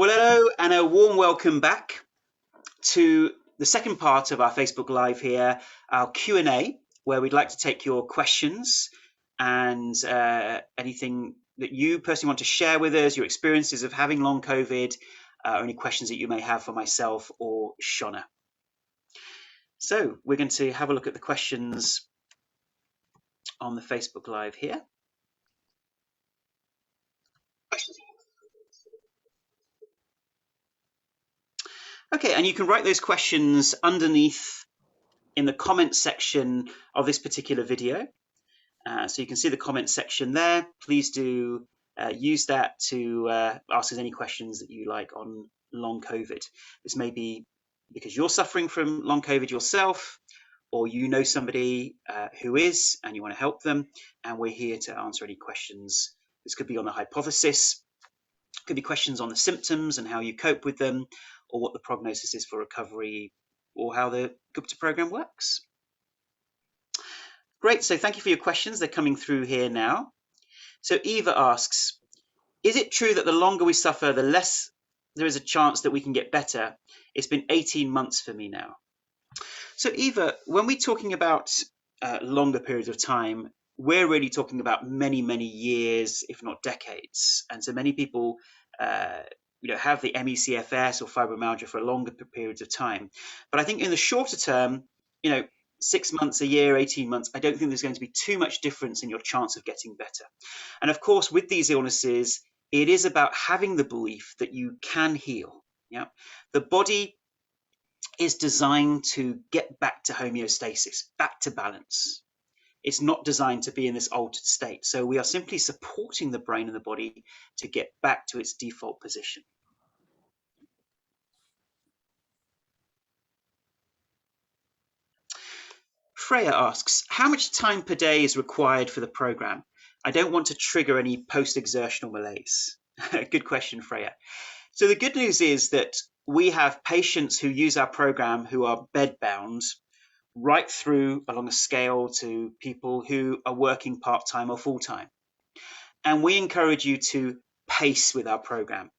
Well, hello and a warm welcome back to the second part of our Facebook Live here, our Q&A, where we'd like to take your questions and anything that you personally want to share with us, your experiences of having long COVID, or any questions that you may have for myself or Shona. So we're going to have a look at the questions on the Facebook Live here. Okay, and you can write those questions underneath in the comment section of this particular video. So you can see the comment section there. Please do use that to ask us any questions that you like on long COVID. This may be because you're suffering from long COVID yourself, or you know somebody who is and you want to help them, and we're here to answer any questions. This could be on the hypothesis, could be questions on the symptoms and how you cope with them, or what the prognosis is for recovery, or how the Gupta program works. Great, so thank you for your questions. They're coming through here now. So Eva asks, is it true that the longer we suffer, the less there is a chance that we can get better? It's been 18 months for me now. So Eva, when we're talking about longer periods of time, we're really talking about many, many years, if not decades. And so many people have the Emmy, CFS or fibromyalgia for longer periods of time. But I think in the shorter term, 6 months, a year, 18 months, I don't think there's going to be too much difference in your chance of getting better. And of course, with these illnesses, it is about having the belief that you can heal. Yeah, the body is designed to get back to homeostasis, back to balance. It's not designed to be in this altered state. So we are simply supporting the brain and the body to get back to its default position. Freya asks, how much time per day is required for the program? I don't want to trigger any post-exertional malaise. Good question, Freya. So the good news is that we have patients who use our program who are bedbound, right through along a scale to people who are working part-time or full-time. And we encourage you to pace with our program.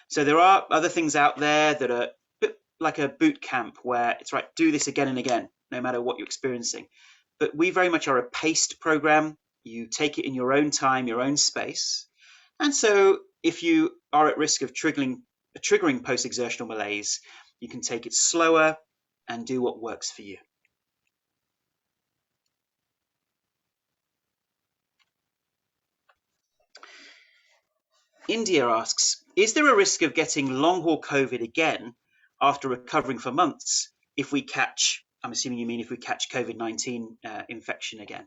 So there are other things out there that are a bit like a boot camp where it's right, do this again and again, no matter what you're experiencing. But we very much are a paced program. You take it in your own time, your own space. And so if you are at risk of triggering post-exertional malaise, you can take it slower and do what works for you. India asks, is there a risk of getting long-haul COVID again after recovering for months if we catch, I'm assuming you mean if we catch COVID-19 infection again?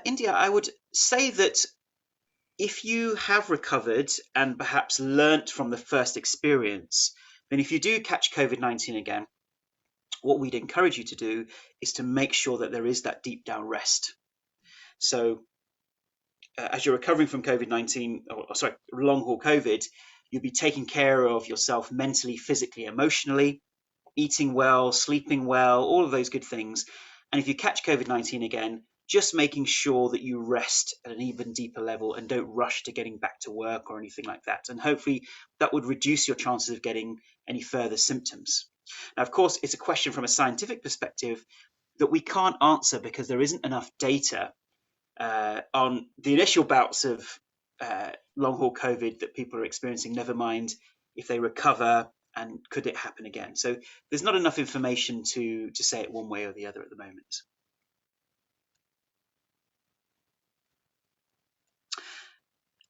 India, I would say that if you have recovered and perhaps learnt from the first experience, then if you do catch COVID-19 again, what we'd encourage you to do is to make sure that there is that deep down rest. So as you're recovering from COVID-19, long-haul COVID, you'll be taking care of yourself mentally, physically, emotionally, eating well, sleeping well, all of those good things. And if you catch COVID-19 again, just making sure that you rest at an even deeper level and don't rush to getting back to work or anything like that. And hopefully that would reduce your chances of getting any further symptoms. Now, of course, it's a question from a scientific perspective that we can't answer because there isn't enough data on the initial bouts of long-haul COVID that people are experiencing, never mind if they recover and could it happen again. So there's not enough information to say it one way or the other at the moment.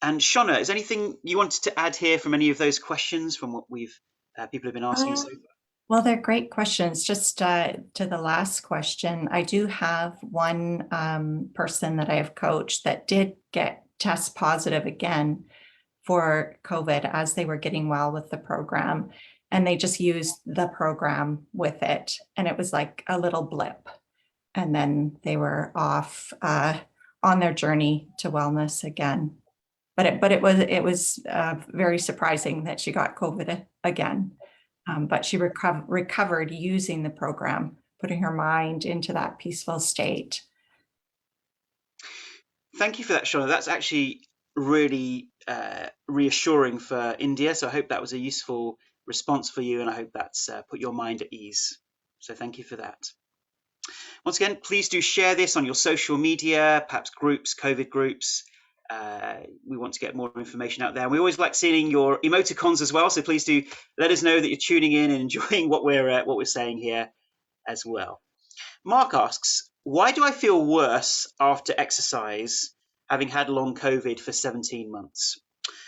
And Shona, is anything you wanted to add here from any of those questions from what people have been asking so far? Well, they're great questions. Just to the last question, I do have one person that I have coached that did test positive again for COVID as they were getting well with the program, and they just used the program with it, and it was like a little blip, and then they were off on their journey to wellness again. But it was very surprising that she got COVID again. But she recovered using the program, putting her mind into that peaceful state. Thank you for that, Shona. That's actually really reassuring for India. So I hope that was a useful response for you, and I hope that's put your mind at ease. So thank you for that. Once again, please do share this on your social media, perhaps groups, COVID groups. We want to get more information out there. And we always like seeing your emoticons as well. So please do let us know that you're tuning in and enjoying what we're saying here as well. Mark asks, why do I feel worse after exercise, having had long COVID for 17 months?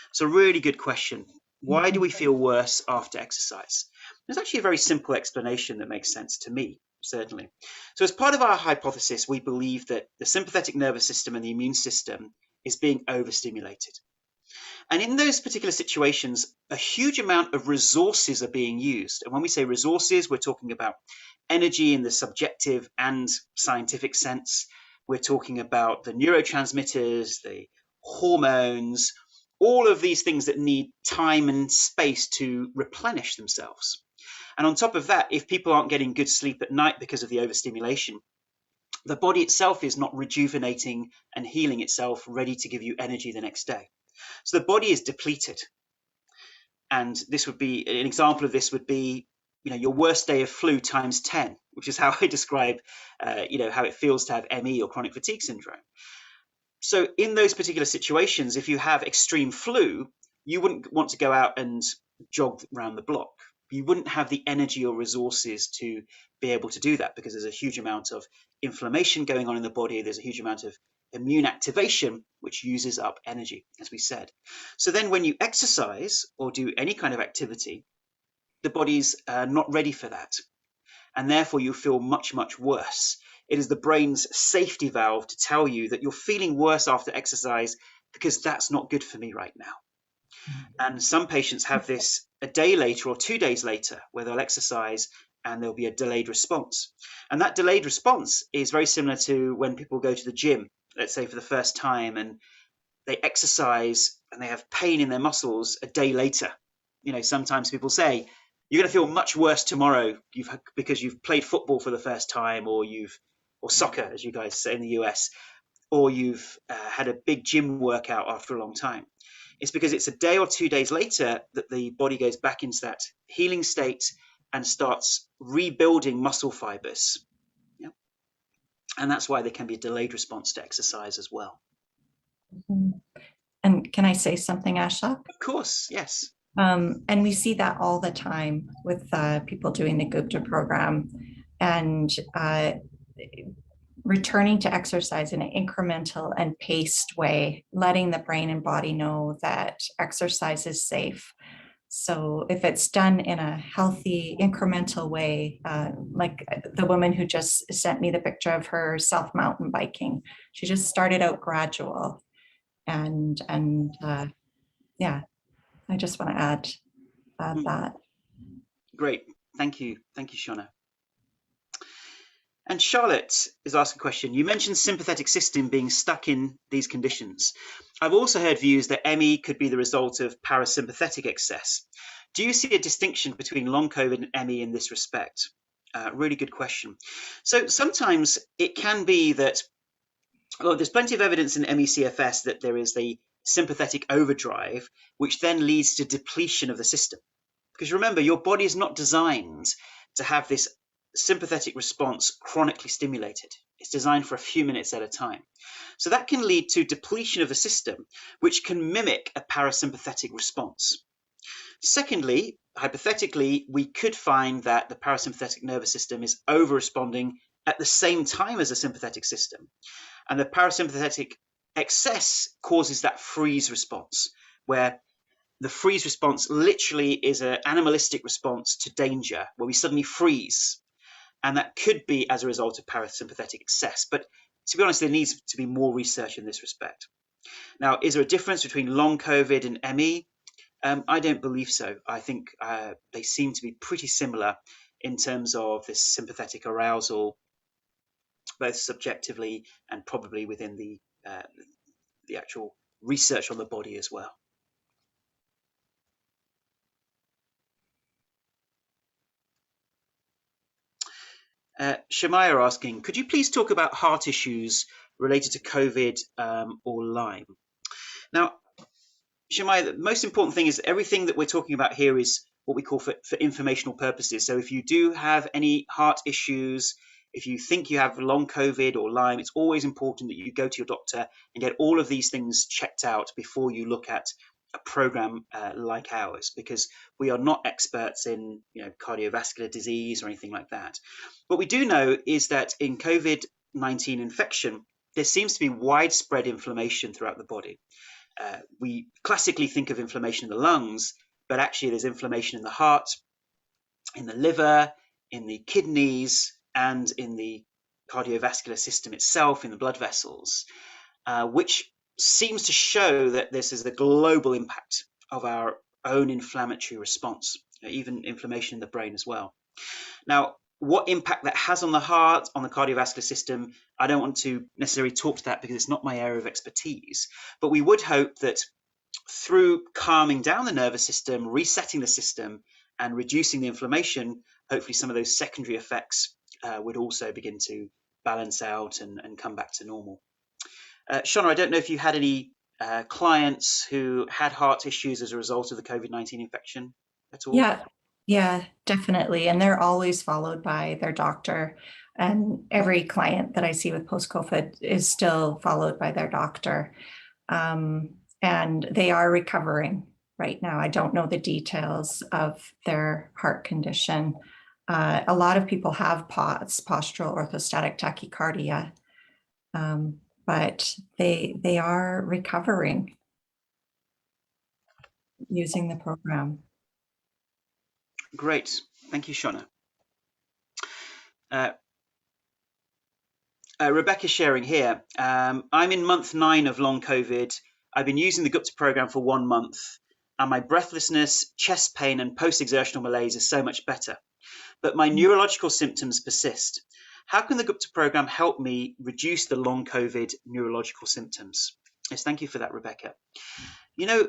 It's a really good question. Why do we feel worse after exercise? There's actually a very simple explanation that makes sense to me, certainly. So as part of our hypothesis, we believe that the sympathetic nervous system and the immune system is being overstimulated. And in those particular situations, a huge amount of resources are being used. And when we say resources, we're talking about energy in the subjective and scientific sense. We're talking about the neurotransmitters, the hormones, all of these things that need time and space to replenish themselves. And on top of that, if people aren't getting good sleep at night because of the overstimulation, the body itself is not rejuvenating and healing itself, ready to give you energy the next day. So the body is depleted. And this would be an example of this would be, your worst day of flu times 10, which is how I describe, how it feels to have ME or chronic fatigue syndrome. So in those particular situations, if you have extreme flu, you wouldn't want to go out and jog around the block. You wouldn't have the energy or resources to be able to do that because there's a huge amount of inflammation going on in the body. There's a huge amount of immune activation, which uses up energy, as we said. So then when you exercise or do any kind of activity, the body's not ready for that. And therefore you feel much, much worse. It is the brain's safety valve to tell you that you're feeling worse after exercise because that's not good for me right now. And some patients have this a day later or 2 days later where they'll exercise and there'll be a delayed response. And that delayed response is very similar to when people go to the gym, let's say for the first time, and they exercise and they have pain in their muscles a day later. Sometimes people say, you're going to feel much worse tomorrow because you've played football for the first time, or soccer, as you guys say in the US, or you've had a big gym workout after a long time. It's because it's a day or 2 days later that the body goes back into that healing state and starts rebuilding muscle fibers. Yeah? And that's why there can be a delayed response to exercise as well. And can I say something, Ashok? Of course, yes. And we see that all the time with people doing the Gupta program, and returning to exercise in an incremental and paced way, letting the brain and body know that exercise is safe. So if it's done in a healthy, incremental way, like the woman who just sent me the picture of her self mountain biking, she just started out gradual. And yeah, I just want to add that. Great. Thank you. Thank you, Shauna. And Charlotte is asking a question. You mentioned sympathetic system being stuck in these conditions. I've also heard views that Emmy could be the result of parasympathetic excess. Do you see a distinction between long COVID and Emmy in this respect? Really good question. So sometimes it can be that, there's plenty of evidence in Emmy CFS that there is the sympathetic overdrive, which then leads to depletion of the system. Because remember, your body is not designed to have this sympathetic response chronically stimulated. It's designed for a few minutes at a time. So that can lead to depletion of the system, which can mimic a parasympathetic response. Secondly, hypothetically, we could find that the parasympathetic nervous system is over-responding at the same time as the sympathetic system. And the parasympathetic excess causes that freeze response, where the freeze response literally is an animalistic response to danger, where we suddenly freeze. And that could be as a result of parasympathetic excess. But to be honest, there needs to be more research in this respect. Now, is there a difference between long COVID and ME? I don't believe so. I think they seem to be pretty similar in terms of this sympathetic arousal, both subjectively and probably within the actual research on the body as well. Shamaya asking, could you please talk about heart issues related to COVID or Lyme? Now, Shamai, the most important thing is everything that we're talking about here is what we call for informational purposes. So if you do have any heart issues, if you think you have long COVID or Lyme, it's always important that you go to your doctor and get all of these things checked out before you look at a program like ours, because we are not experts in cardiovascular disease or anything like that. What we do know is that in COVID-19 infection, there seems to be widespread inflammation throughout the body. We classically think of inflammation in the lungs, but actually there's inflammation in the heart, in the liver, in the kidneys, and in the cardiovascular system itself, in the blood vessels, which seems to show that this is the global impact of our own inflammatory response, even inflammation in the brain as well. Now, what impact that has on the heart, on the cardiovascular system, I don't want to necessarily talk to that because it's not my area of expertise, but we would hope that through calming down the nervous system, resetting the system, and reducing the inflammation, hopefully some of those secondary effects would also begin to balance out and come back to normal. Shona, I don't know if you had any clients who had heart issues as a result of the COVID-19 infection at all? Yeah, definitely. And they're always followed by their doctor. And every client that I see with post-COVID is still followed by their doctor. And they are recovering right now. I don't know the details of their heart condition. A lot of people have POTS, postural orthostatic tachycardia, but they are recovering using the program. Great. Thank you, Shona. Rebecca's sharing here. I'm in month 9 of long COVID. I've been using the Gupta program for 1 month, and my breathlessness, chest pain, and post-exertional malaise is so much better. But my neurological symptoms persist. How can the Gupta program help me reduce the long COVID neurological symptoms? Yes, thank you for that, Rebecca. You know,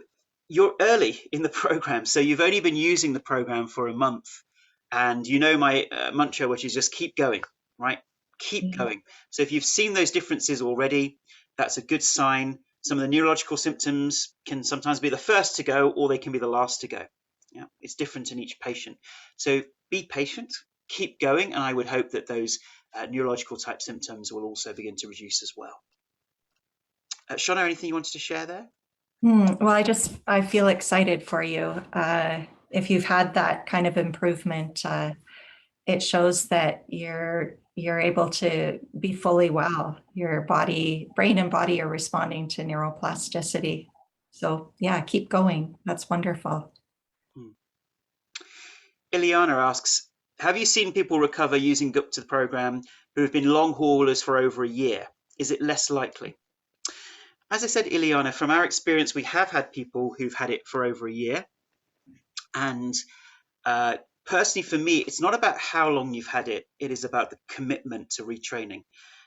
you're early in the program, so you've only been using the program for a month. And you know my mantra, which is just keep going, right? Keep going. So if you've seen those differences already, that's a good sign. Some of the neurological symptoms can sometimes be the first to go, or they can be the last to go. Yeah, it's different in each patient. So be patient, keep going, and I would hope that those neurological type symptoms will also begin to reduce as well. Shona, anything you wanted to share there? Well, I feel excited for you. If you've had that kind of improvement, it shows that you're able to be fully well. Your brain and body are responding to neuroplasticity. So yeah, keep going. That's wonderful. Ileana asks, have you seen people recover using Gupta program who have been long haulers for over a year? Is it less likely? As I said, Ileana, from our experience, we have had people who've had it for over a year. And personally, for me, it's not about how long you've had it. It is about the commitment to retraining.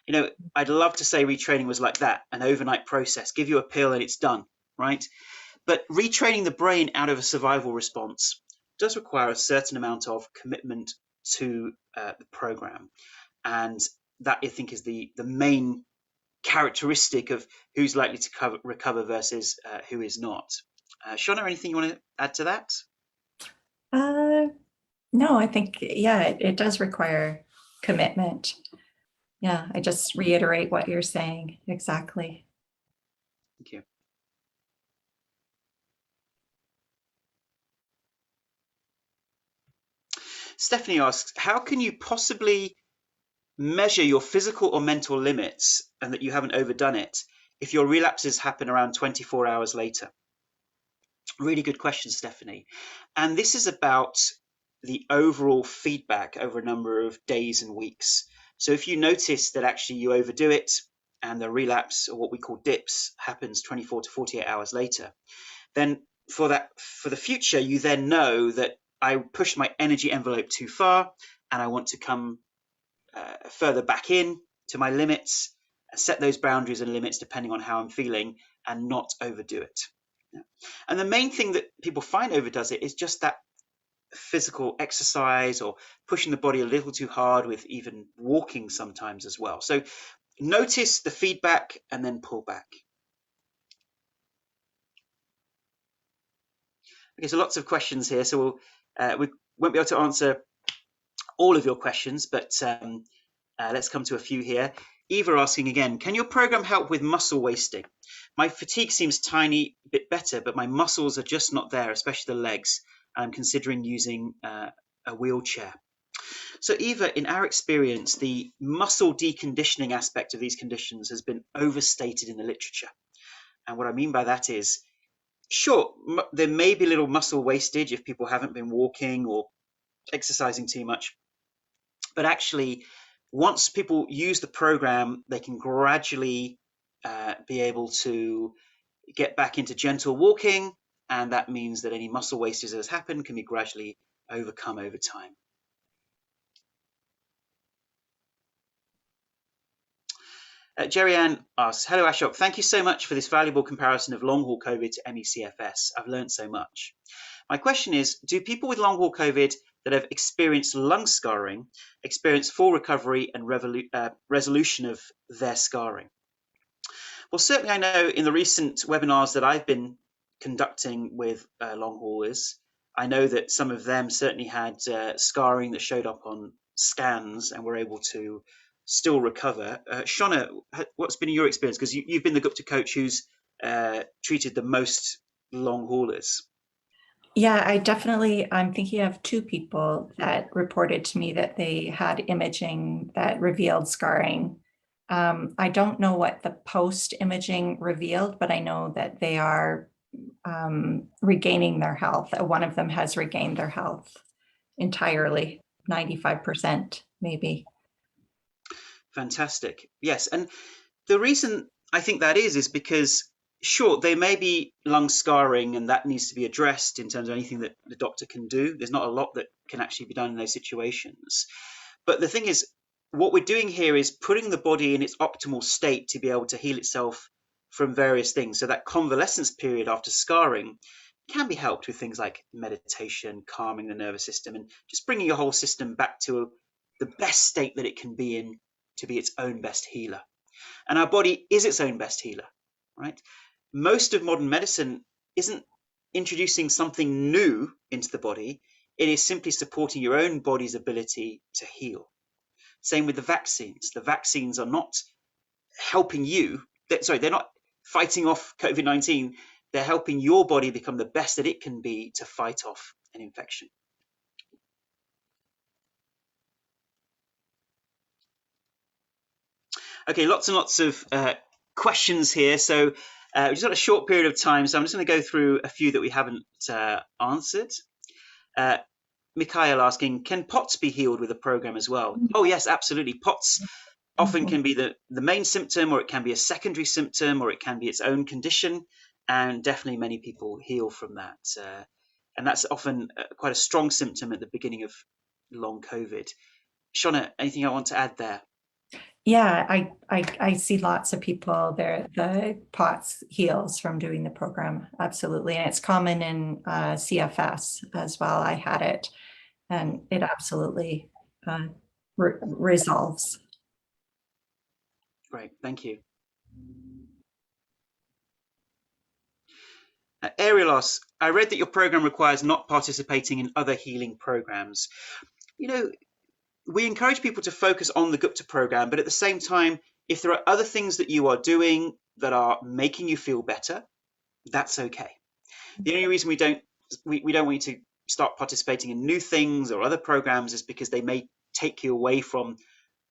You know, I'd love to say retraining was like that, an overnight process, give you a pill and it's done, right? But retraining the brain out of a survival response does require a certain amount of commitment to the program. And that, I think, is the main characteristic of who's likely to recover versus who is not. Shona, anything you want to add to that? No, I think, yeah, it does require commitment. Yeah, I just reiterate what you're saying. Exactly. Thank you. Stephanie asks, how can you possibly measure your physical or mental limits and that you haven't overdone it if your relapses happen around 24 hours later? Really good question, Stephanie. And this is about the overall feedback over a number of days and weeks. So if you notice that actually you overdo it and the relapse, or what we call dips, happens 24 to 48 hours later, then for the future, you then know that I pushed my energy envelope too far and I want to come further back in to my limits, set those boundaries and limits depending on how I'm feeling, and not overdo it. Yeah. And the main thing that people find overdoes it is just that physical exercise or pushing the body a little too hard, with even walking sometimes as well. So notice the feedback and then pull back. Okay, so lots of questions here. So we won't be able to answer all of your questions, but let's come to a few here. Eva asking again, can your program help with muscle wasting? My fatigue seems tiny bit better, but my muscles are just not there, especially the legs. I'm considering using a wheelchair. So Eva, in our experience, the muscle deconditioning aspect of these conditions has been overstated in the literature. And what I mean by that is, sure, there may be little muscle wastage if people haven't been walking or exercising too much. But actually, once people use the program, they can gradually be able to get back into gentle walking. And that means that any muscle wastage that has happened can be gradually overcome over time. Jerry Ann asks, hello Ashok, thank you so much for this valuable comparison of long haul COVID to Emmy CFS. I've learned so much. My question is, do people with long haul COVID that have experienced lung scarring experience full recovery and resolution of their scarring? Well, certainly I know in the recent webinars that I've been conducting with long haulers, I know that some of them certainly had scarring that showed up on scans and were able to still recover. Shona, what's been your experience? Because you've been the Gupta coach who's treated the most long haulers. Yeah, I'm thinking of two people that reported to me that they had imaging that revealed scarring. I don't know what the post imaging revealed, but I know that they are regaining their health. One of them has regained their health entirely, 95% maybe. Fantastic. Yes. And the reason I think that is because, sure, there may be lung scarring and that needs to be addressed in terms of anything that the doctor can do. There's not a lot that can actually be done in those situations. But the thing is, what we're doing here is putting the body in its optimal state to be able to heal itself from various things. So that convalescence period after scarring can be helped with things like meditation, calming the nervous system, and just bringing your whole system back to the best state that it can be in to be its own best healer. And our body is its own best healer, right? Most of modern medicine isn't introducing something new into the body. It is simply supporting your own body's ability to heal. Same with the vaccines. The vaccines are not helping you. They're not fighting off COVID-19. They're helping your body become the best that it can be to fight off an infection. Okay, lots and lots of questions here. So we've just got a short period of time, so I'm just going to go through a few that we haven't answered. Mikhail asking, can POTS be healed with a program as well? Oh, yes, absolutely. POTS often can be the main symptom, or it can be a secondary symptom, or it can be its own condition. And definitely many people heal from that. And that's often quite a strong symptom at the beginning of long COVID. Shona, anything I want to add there? Yeah, I see lots of people there, the POTS heals from doing the program. Absolutely. And it's common in CFS as well. I had it and it absolutely resolves. Great, thank you. Ariel, I read that your program requires not participating in other healing programs. You know, we encourage people to focus on the Gupta program, but at the same time, if there are other things that you are doing that are making you feel better, that's okay. The only reason we don't want you to start participating in new things or other programs is because they may take you away from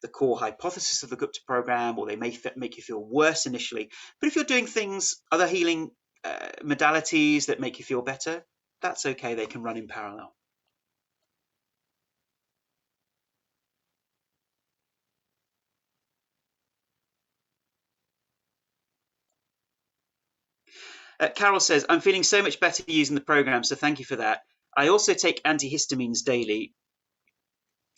the core hypothesis of the Gupta program, or they may make you feel worse initially. But if you're doing things, other healing modalities that make you feel better, that's okay. They can run in parallel. Carol says, I'm feeling so much better using the program, so thank you for that. I also take antihistamines daily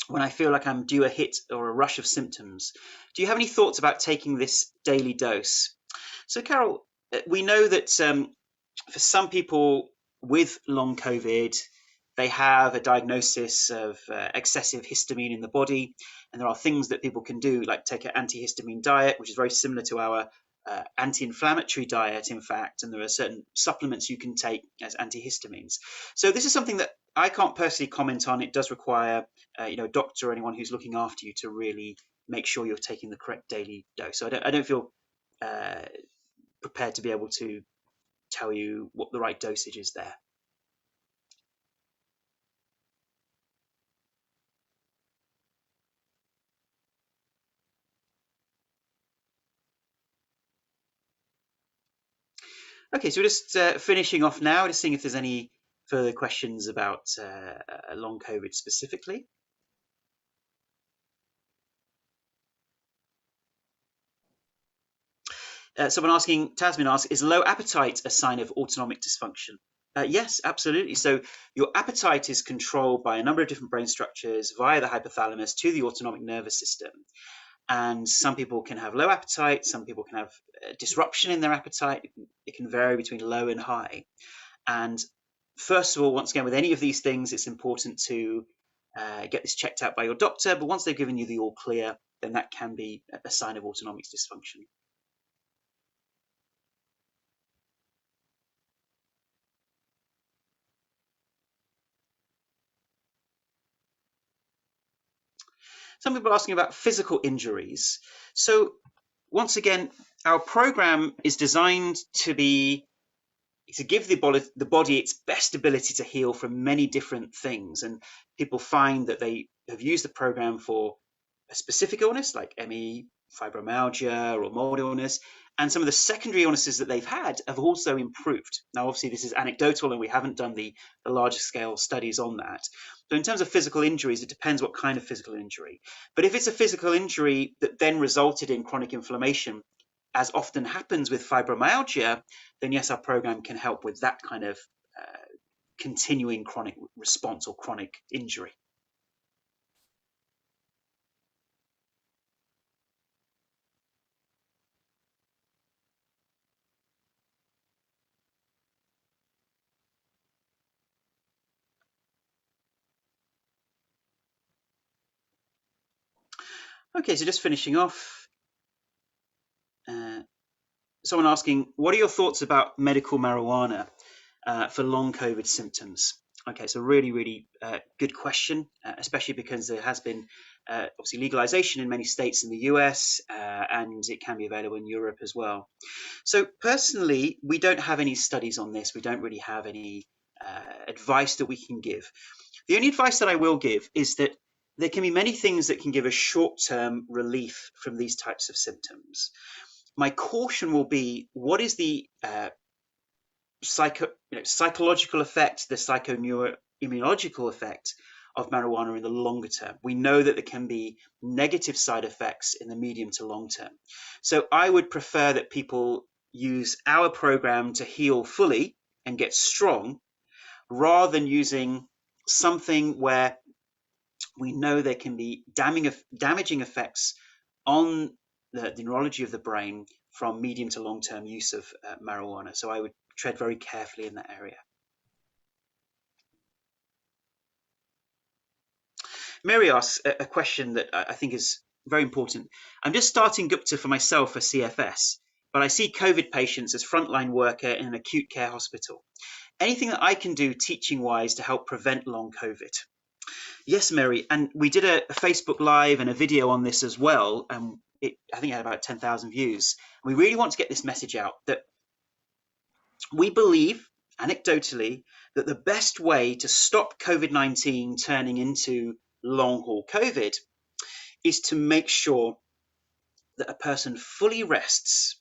when I feel like I'm due a hit or a rush of symptoms. Do you have any thoughts about taking this daily dose? So Carol, we know that for some people with long COVID, they have a diagnosis of excessive histamine in the body, and there are things that people can do, like take an antihistamine diet, which is very similar to our anti-inflammatory diet, in fact, and there are certain supplements you can take as antihistamines. So this is something that I can't personally comment on. It does require a doctor or anyone who's looking after you to really make sure you're taking the correct daily dose. So I don't feel prepared to be able to tell you what the right dosage is there. Okay, so we're just finishing off now, just seeing if there's any further questions about long COVID specifically. Someone asking, Tasmin asks, is low appetite a sign of autonomic dysfunction? Yes, absolutely. So your appetite is controlled by a number of different brain structures via the hypothalamus to the autonomic nervous system. And some people can have low appetite, some people can have disruption in their appetite. It can vary between low and high. And first of all, once again, with any of these things, it's important to get this checked out by your doctor. But once they've given you the all clear, then that can be a sign of autonomic dysfunction. Some people are asking about physical injuries. So once again, our program is designed to give the body its best ability to heal from many different things. And people find that they have used the program for a specific illness like Emmy, fibromyalgia, or mold illness, and some of the secondary illnesses that they've had have also improved. Now, obviously, this is anecdotal, and we haven't done the larger scale studies on that. So in terms of physical injuries, it depends what kind of physical injury. But if it's a physical injury that then resulted in chronic inflammation, as often happens with fibromyalgia, then yes, our program can help with that kind of continuing chronic response or chronic injury. Okay, so just finishing off. Someone asking, what are your thoughts about medical marijuana for long COVID symptoms? Okay, so really good question, especially because there has been obviously legalization in many states in the US, and it can be available in Europe as well. So personally, we don't have any studies on this. We don't really have any advice that we can give. The only advice that I will give is that there can be many things that can give a short-term relief from these types of symptoms. My caution will be, what is the psychological effect, the psychoneuroimmunological effect of marijuana in the longer term? We know that there can be negative side effects in the medium to long term. So I would prefer that people use our program to heal fully and get strong, rather than using something where we know there can be damaging effects on the neurology of the brain from medium to long-term use of marijuana. So I would tread very carefully in that area. Mary asks a question that I think is very important. I'm just starting Gupta for myself for CFS, but I see COVID patients as frontline worker in an acute care hospital. Anything that I can do teaching-wise to help prevent long COVID? Yes, Mary, and we did a Facebook Live and a video on this as well. I think it had about 10,000 views. We really want to get this message out that we believe, anecdotally, that the best way to stop COVID-19 turning into long-haul COVID is to make sure that a person fully rests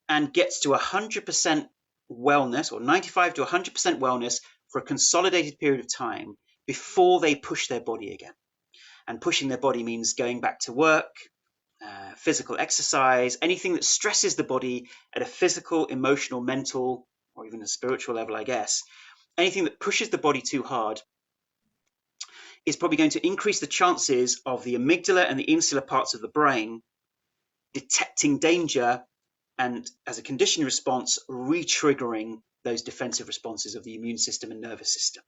and gets to 100% wellness, or 95 to 100% wellness for a consolidated period of time before they push their body again. And pushing their body means going back to work, physical exercise, anything that stresses the body at a physical, emotional, mental, or even a spiritual level, I guess. Anything that pushes the body too hard is probably going to increase the chances of the amygdala and the insular parts of the brain detecting danger, and as a conditioning response, re-triggering those defensive responses of the immune system and nervous system.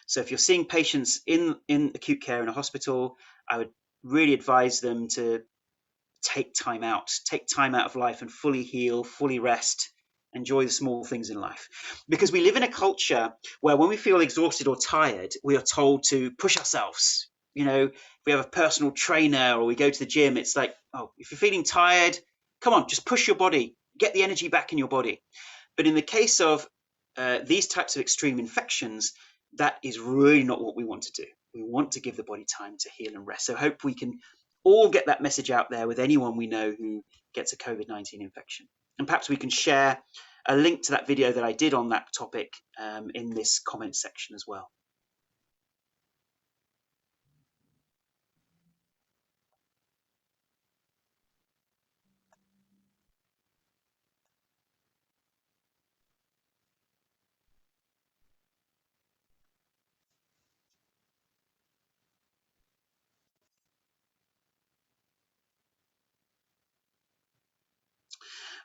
So if you're seeing patients in acute care in a hospital, I would really advise them to take time out of life and fully heal, fully rest, enjoy the small things in life. Because we live in a culture where when we feel exhausted or tired, we are told to push ourselves. You know, if we have a personal trainer or we go to the gym, it's like, oh, if you're feeling tired, come on, just push your body, get the energy back in your body. But in the case of these types of extreme infections, that is really not what we want to do. We want to give the body time to heal and rest. So I hope we can all get that message out there with anyone we know who gets a COVID-19 infection. And perhaps we can share a link to that video that I did on that topic in this comment section as well.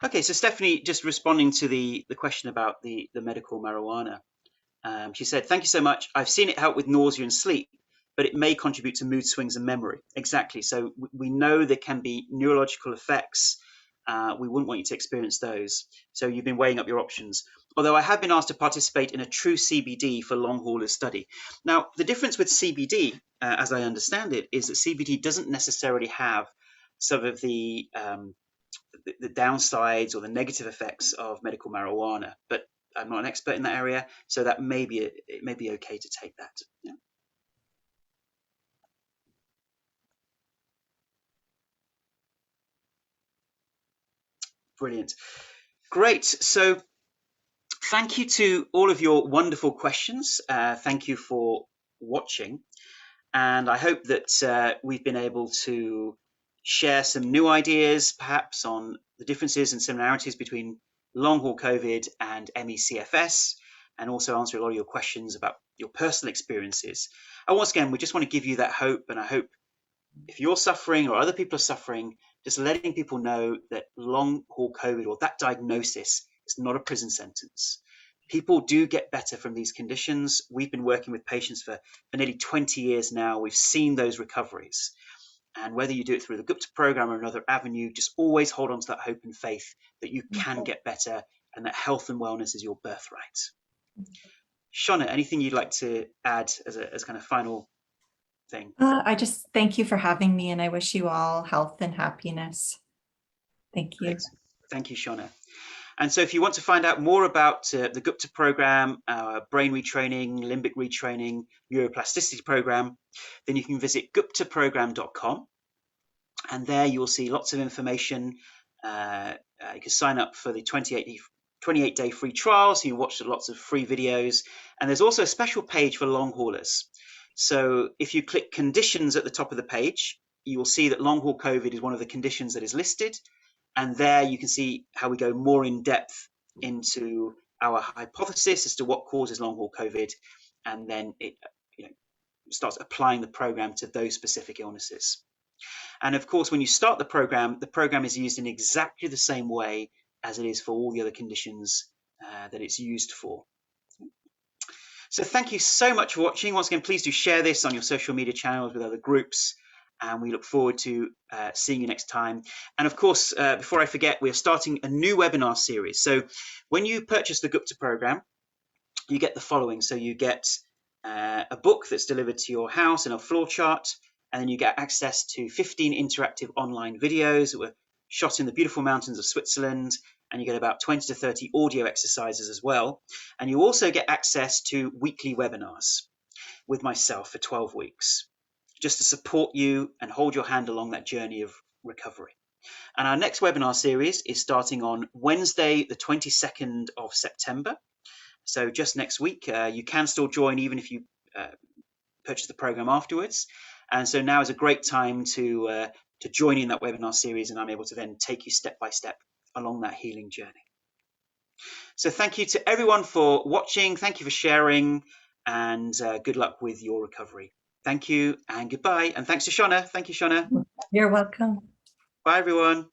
Okay, so Stephanie, just responding to the question about the medical marijuana. She said, thank you so much. I've seen it help with nausea and sleep, but it may contribute to mood swings and memory. Exactly. So we know there can be neurological effects. We wouldn't want you to experience those. So you've been weighing up your options. Although I have been asked to participate in a true CBD for long haulers study. Now, the difference with CBD, as I understand it, is that CBD doesn't necessarily have some of the downsides or the negative effects of medical marijuana, but I'm not an expert in that area, so that it may be okay to take that. Yeah. Brilliant. Great. So thank you to all of your wonderful questions. Thank you for watching. And I hope that we've been able to share some new ideas, perhaps on the differences and similarities between long-haul COVID and Emmy CFS, and also answer a lot of your questions about your personal experiences. And once again, we just want to give you that hope, and I hope if you're suffering or other people are suffering, just letting people know that long-haul COVID or that diagnosis is not a prison sentence. People do get better from these conditions. We've been working with patients for nearly 20 years now. We've seen those recoveries. And whether you do it through the Gupta program or another avenue, just always hold on to that hope and faith that you can get better and that health and wellness is your birthright. Shona, anything you'd like to add as kind of final thing? I just thank you for having me, and I wish you all health and happiness. Thank you. Great. Thank you, Shona. And so if you want to find out more about the Gupta program, brain retraining, limbic retraining, neuroplasticity program, then you can visit guptaprogram.com. And there you will see lots of information. You can sign up for the 28-day free trial, so you watch lots of free videos. And there's also a special page for long haulers. So if you click conditions at the top of the page, you will see that long haul COVID is one of the conditions that is listed. And there you can see how we go more in depth into our hypothesis as to what causes long haul COVID. And then it starts applying the program to those specific illnesses. And of course, when you start the program is used in exactly the same way as it is for all the other conditions that it's used for. So thank you so much for watching. Once again, please do share this on your social media channels with other groups. And we look forward to seeing you next time. And of course, before I forget, we're starting a new webinar series. So when you purchase the Gupta program, you get the following. So you get a book that's delivered to your house and a floor chart. And then you get access to 15 interactive online videos that were shot in the beautiful mountains of Switzerland. And you get about 20 to 30 audio exercises as well. And you also get access to weekly webinars with myself for 12 weeks, just to support you and hold your hand along that journey of recovery. And our next webinar series is starting on Wednesday, the 22nd of September. So just next week. You can still join even if you purchase the program afterwards. And so now is a great time to join in that webinar series, and I'm able to then take you step by step along that healing journey. So thank you to everyone for watching. Thank you for sharing, and good luck with your recovery. Thank you and goodbye. And thanks to Shona. Thank you, Shona. You're welcome. Bye, everyone.